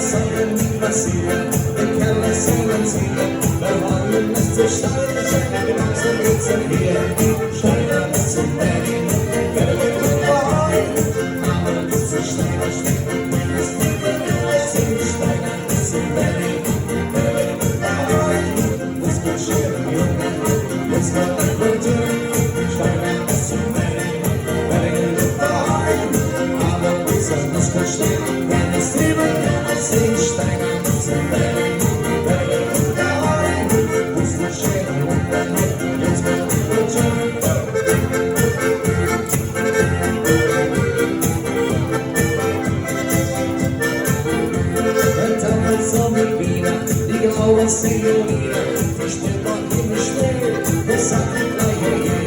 Sonne passieren, wir können sehen und ziehen. Wir wollen nicht zu Steine stecken, langsam geht's dann hier. Steine bis zum Berlin, wer will vorbei? Aber bis zu Steine stecken, das wird wir sehen. Steine bis zum Berlin, wer will vorbei? Das wird schön, Junge, jetzt kommt ein Kultur. Steine bis zum Berlin, wer will vorbei? Aber bis er muss verstehen, wenn es lieber sing Steine bis zum Berlin, wer will vorbei? Das wird schön, Junge, jetzt kommt ein Kultur. Die graue Senorina, die spielt noch in der Schnee, das sagt die gleiche je.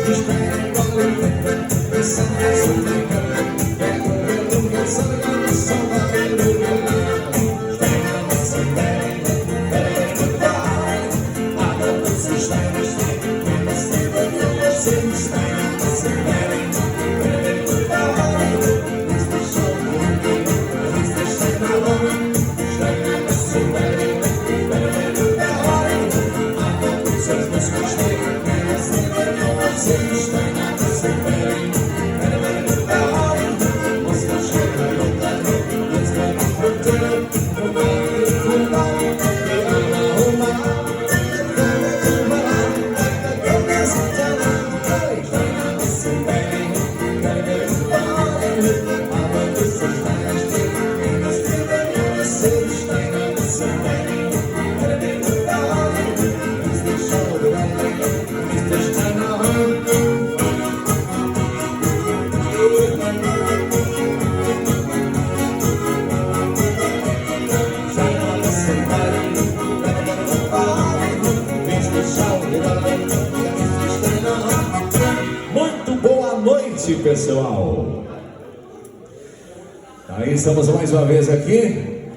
Die Steine wollen wetten, das sagt die Sonne können. Wer will und soll ganz so weit in Steine bis zum Berlin, wer will vorbei? Aber bis die Steine stehen, wenn es lieber sind. Steine bis zum Berlin, wer will vorbei? Ist die Show umgehen, ist die Steine rum. Steine bis zum Berlin. Muito boa noite, pessoal. Aí estamos mais uma vez aqui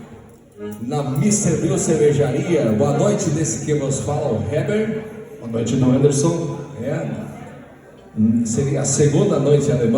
na Mr. Bill Cervejaria. Boa noite desse que nos fala, o Heber. Boa noite, não, Anderson. Seria a segunda noite alemã.